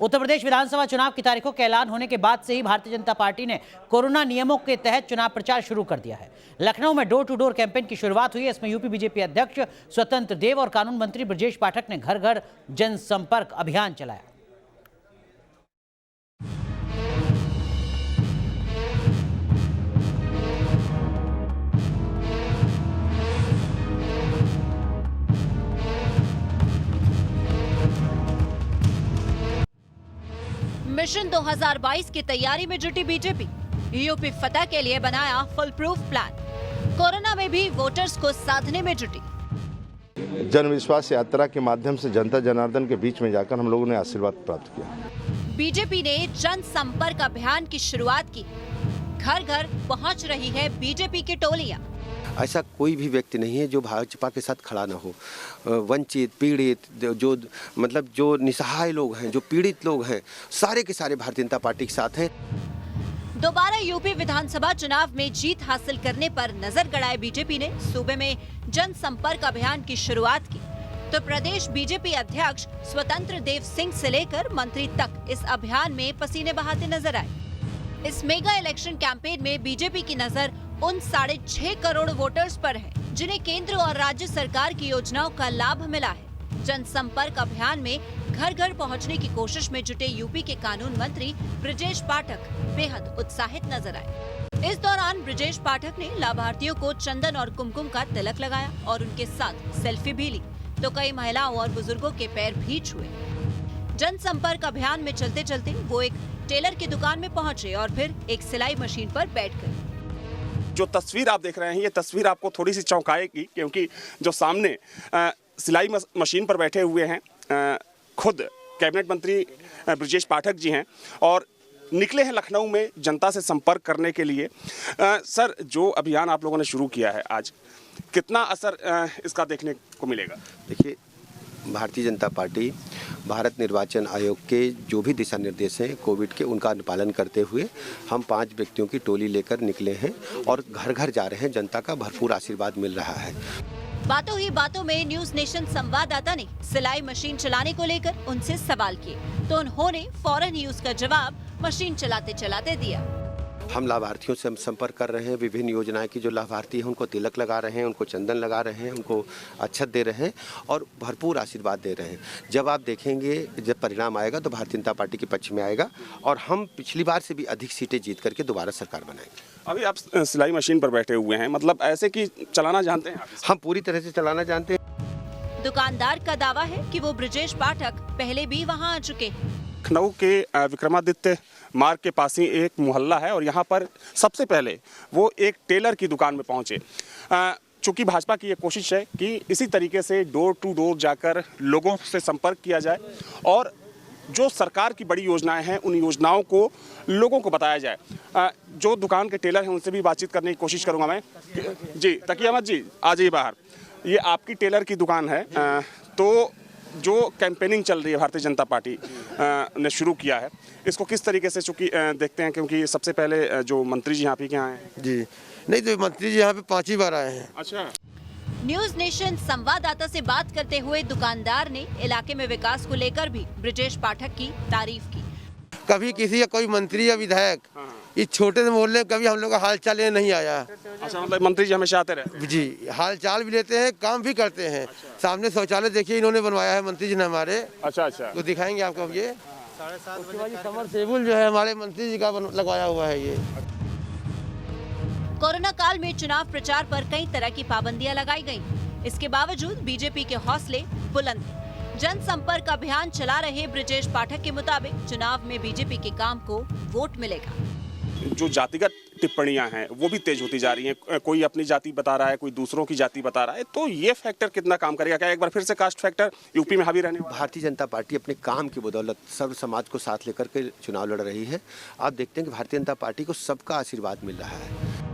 उत्तर प्रदेश विधानसभा चुनाव की तारीखों के ऐलान होने के बाद से ही भारतीय जनता पार्टी ने कोरोना नियमों के तहत चुनाव प्रचार शुरू कर दिया है। लखनऊ में डोर टू डोर कैंपेन की शुरुआत हुई है। इसमें यूपी बीजेपी अध्यक्ष स्वतंत्र देव और कानून मंत्री ब्रजेश पाठक ने घर घर जनसंपर्क अभियान चलाया। मिशन 2022 की तैयारी में जुटी बीजेपी, यूपी फतह के लिए बनाया फुल प्रूफ प्लान। कोरोना में भी वोटर्स को साधने में जुटी। जन विश्वास यात्रा के माध्यम से जनता जनार्दन के बीच में जाकर हम लोगों ने आशीर्वाद प्राप्त किया। बीजेपी ने जन संपर्क अभियान की शुरुआत की। घर घर पहुंच रही है बीजेपी की टोलियां। ऐसा कोई भी व्यक्ति नहीं है जो भाजपा के साथ खड़ा ना हो। वंचित, पीड़ित, जो निसहाय लोग हैं, जो पीड़ित लोग हैं, सारे के सारे भारतीय जनता पार्टी के साथ हैं। दोबारा यूपी विधानसभा चुनाव में जीत हासिल करने पर नजर गड़ाए बीजेपी ने सूबे में जनसंपर्क अभियान की शुरुआत की। तो प्रदेश बीजेपी अध्यक्ष स्वतंत्र देव सिंह से लेकर मंत्री तक इस अभियान में पसीने बहाते नजर आए। इस मेगा इलेक्शन कैंपेन में बीजेपी की नजर उन 6.5 करोड़ वोटर्स पर है जिन्हें केंद्र और राज्य सरकार की योजनाओं का लाभ मिला है। जनसंपर्क अभियान में घर घर पहुंचने की कोशिश में जुटे यूपी के कानून मंत्री ब्रजेश पाठक बेहद उत्साहित नजर आए। इस दौरान ब्रजेश पाठक ने लाभार्थियों को चंदन और कुमकुम का तिलक लगाया और उनके साथ सेल्फी भी ली, तो कई महिलाओं और बुजुर्गों के पैर भी छुए। जनसंपर्क अभियान में चलते चलते वो एक टेलर की दुकान में पहुंचे और फिर एक सिलाई मशीन पर बैठ गए। जो तस्वीर आप देख रहे हैं, ये तस्वीर आपको थोड़ी सी चौंकाएगी, क्योंकि जो सामने सिलाई मशीन पर बैठे हुए हैं खुद कैबिनेट मंत्री ब्रजेश पाठक जी हैं और निकले हैं लखनऊ में जनता से संपर्क करने के लिए। सर, जो अभियान आप लोगों ने शुरू किया है आज, कितना असर इसका देखने को मिलेगा? देखिए, भारतीय जनता पार्टी भारत निर्वाचन आयोग के जो भी दिशा निर्देश हैं कोविड के, उनका अनुपालन करते हुए हम 5 व्यक्तियों की टोली लेकर निकले हैं और घर घर जा रहे हैं। जनता का भरपूर आशीर्वाद मिल रहा है। बातों ही बातों में न्यूज नेशन संवाददाता ने सिलाई मशीन चलाने को लेकर उनसे सवाल किए, तो उन्होंने फौरन ही उसका जवाब मशीन चलाते चलाते दिया। हम लाभार्थियों से संपर्क कर रहे हैं। विभिन्न योजनाएं की जो लाभार्थी हैं उनको तिलक लगा रहे हैं, उनको चंदन लगा रहे हैं, उनको अक्षत दे रहे हैं और भरपूर आशीर्वाद दे रहे हैं। जब आप देखेंगे, जब परिणाम आएगा तो भारतीय जनता पार्टी के पक्ष में आएगा और हम पिछली बार से भी अधिक सीटें जीत करके दोबारा सरकार बनाएंगे। अभी आप सिलाई मशीन पर बैठे हुए हैं, मतलब ऐसे कि चलाना जानते हैं? हम पूरी तरह से चलाना जानते हैं। दुकानदार का दावा है कि वो ब्रजेश पाठक पहले भी वहाँ आ चुके हैं। लखनऊ के विक्रमादित्य मार्ग के पास ही एक मोहल्ला है और यहाँ पर सबसे पहले वो एक टेलर की दुकान में पहुँचे। चूँकि भाजपा की ये कोशिश है कि इसी तरीके से डोर टू डोर जाकर लोगों से संपर्क किया जाए और जो सरकार की बड़ी योजनाएं हैं उन योजनाओं को लोगों को बताया जाए। जो दुकान के टेलर हैं उनसे भी बातचीत करने की कोशिश करूँगा मैं। जी, तकिया अहमद जी, आ जाइए बाहर। ये आपकी टेलर की दुकान है, तो जो कैंपेनिंग चल रही है भारतीय जनता पार्टी ने शुरू किया है, इसको किस तरीके से चूँकि देखते हैं, क्योंकि सबसे पहले जो मंत्री जी यहाँ पे आए हैं? जी नहीं, तो मंत्री जी यहाँ पे 5 ही बार आए हैं। अच्छा। न्यूज नेशन संवाददाता से बात करते हुए दुकानदार ने इलाके में विकास को लेकर भी ब्रजेश पाठक की तारीफ की। कभी किसी या कोई मंत्री या विधायक इस छोटे से मोहल्ले में कभी हम लोग का हाल चाल लेने नहीं आया। अच्छा, मतलब मंत्री जी हमेशा आते रहे? जी, हाल चाल भी लेते हैं, काम भी करते हैं। सामने शौचालय देखिए इन्होंने बनवाया है मंत्री जी ने हमारे। अच्छा अच्छा, तो दिखाएंगे आपको। ये 7:30 समरसेबुल जो है हमारे मंत्री जी का लगवाया हुआ है। ये कोरोना काल में चुनाव प्रचार पर कई तरह की पाबंदियां लगाई गईं। इसके बावजूद बीजेपी के हौसले बुलंद हैं। जनसंपर्क अभियान चला रहे ब्रजेश पाठक के मुताबिक चुनाव में बीजेपी के काम को वोट मिलेगा। जो जातिगत टिप्पणियां हैं वो भी तेज होती जा रही हैं। कोई अपनी जाति बता रहा है, कोई दूसरों की जाति बता रहा है, तो ये फैक्टर कितना काम करेगा? क्या एक बार फिर से कास्ट फैक्टर यूपी में हावी रहने वाला? भारतीय जनता पार्टी अपने काम की बदौलत सर्व समाज को साथ लेकर के चुनाव लड़ रही है। आप देखते हैं कि भारतीय जनता पार्टी को सबका आशीर्वाद मिल रहा है।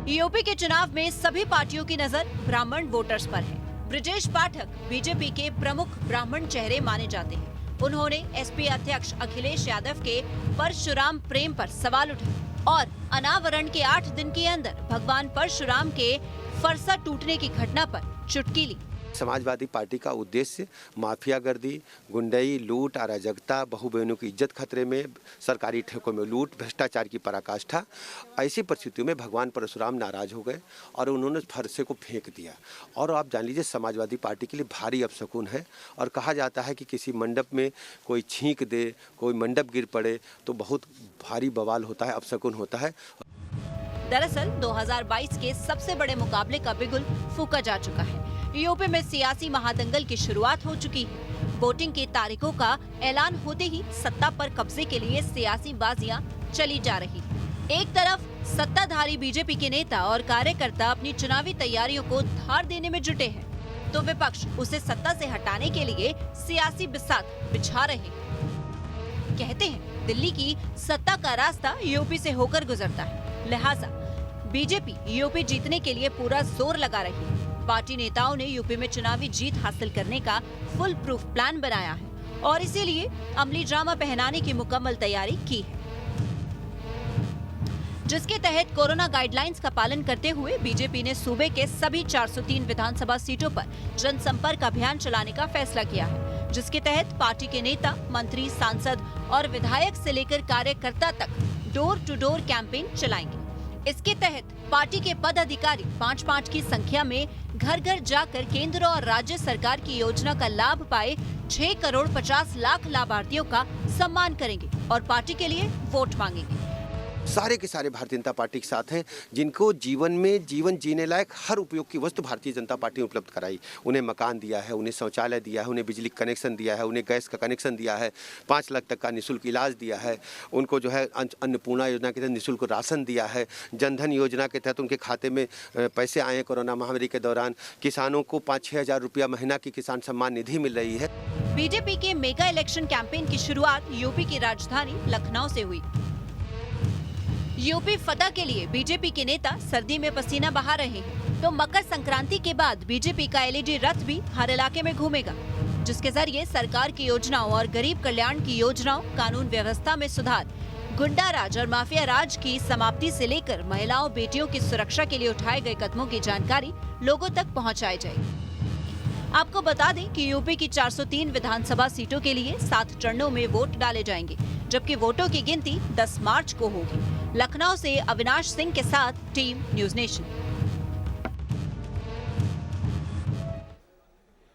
यूपी के चुनाव में सभी पार्टियों की नजर ब्राह्मण वोटर्स पर है। ब्रजेश पाठक बीजेपी के प्रमुख ब्राह्मण चेहरे माने जाते हैं। उन्होंने एसपी अध्यक्ष अखिलेश यादव के परशुराम प्रेम पर सवाल उठाए और अनावरण के 8 दिन के अंदर भगवान परशुराम के फरसा टूटने की घटना पर चुटकी ली। समाजवादी पार्टी का उद्देश्य माफियागर्दी, गुंडई, लूट, अराजकता, बहु बहनों की इज्जत खतरे में, सरकारी ठेकों में लूट, भ्रष्टाचार की पराकाष्ठा। ऐसी परिस्थितियों में भगवान परशुराम नाराज हो गए और उन्होंने फरसे को फेंक दिया। और आप जान लीजिए समाजवादी पार्टी के लिए भारी अपशकुन है। और कहा जाता है कि किसी मंडप में कोई छींक दे, कोई मंडप गिर पड़े तो बहुत भारी बवाल होता है, अपशकुन होता है। दरअसल 2022 के सबसे बड़े मुकाबले का बिगुल फूंका जा चुका है। यूपी में सियासी महादंगल की शुरुआत हो चुकी है। वोटिंग की तारीखों का ऐलान होते ही सत्ता पर कब्जे के लिए सियासी बाजियां चली जा रही। एक तरफ सत्ताधारी बीजेपी के नेता और कार्यकर्ता अपनी चुनावी तैयारियों को धार देने में जुटे हैं, तो विपक्ष उसे सत्ता से हटाने के लिए सियासी बिसात बिछा रहे। कहते हैं दिल्ली की सत्ता का रास्ता यूपी से होकर गुजरता है, लिहाजा बीजेपी यूपी जीतने के लिए पूरा जोर लगा रही है। पार्टी नेताओं ने यूपी में चुनावी जीत हासिल करने का फुल प्रूफ प्लान बनाया है और इसीलिए अमली ड्रामा पहनाने की मुकम्मल तैयारी की है, जिसके तहत कोरोना गाइडलाइंस का पालन करते हुए बीजेपी ने सूबे के सभी 403 विधानसभा सीटों पर जनसंपर्क अभियान चलाने का फैसला किया है, जिसके तहत पार्टी के नेता, मंत्री, सांसद और विधायक से लेकर कार्यकर्ता तक डोर टू डोर कैंपेन चलाएंगे। इसके तहत पार्टी के पदाधिकारी 5-5 की संख्या में घर घर जाकर केंद्र और राज्य सरकार की योजना का लाभ पाए 6 करोड़ 50 लाख लाभार्थियों का सम्मान करेंगे और पार्टी के लिए वोट मांगेंगे। सारे के सारे भारतीय जनता पार्टी के साथ हैं, जिनको जीवन में जीवन जीने लायक हर उपयोग की वस्तु भारतीय जनता पार्टी ने उपलब्ध कराई। उन्हें मकान दिया है, उन्हें शौचालय दिया है, उन्हें बिजली कनेक्शन दिया है, उन्हें गैस का कनेक्शन दिया है, 5 लाख तक का निःशुल्क इलाज दिया है, उनको जो है अन्नपूर्णा योजना के तहत निःशुल्क राशन दिया है, जनधन योजना के तहत उनके खाते में पैसे आए कोरोना महामारी के दौरान। किसानों को 5-6 हज़ार रुपया महीना की किसान सम्मान निधि मिल रही है। बीजेपी के मेगा इलेक्शन कैंपेन की शुरुआत यूपी की राजधानी लखनऊ से हुई। यूपी फतह के लिए बीजेपी के नेता सर्दी में पसीना बहा रहे हैं, तो मकर संक्रांति के बाद बीजेपी का एलईडी रथ भी हर इलाके में घूमेगा, जिसके जरिए सरकार की योजनाओं और गरीब कल्याण की योजनाओं, कानून व्यवस्था में सुधार, गुंडा राज और माफिया राज की समाप्ति से लेकर महिलाओं, बेटियों की सुरक्षा के लिए उठाए गए कदमों की जानकारी लोगों तक पहुँचाई जाएगी। आपको बता दें कि यूपी की 403 विधानसभा सीटों के लिए 7 चरणों में वोट डाले जाएंगे, जबकि वोटों की गिनती 10 मार्च को होगी। लखनऊ से अविनाश सिंह के साथ टीम न्यूज़ नेशन।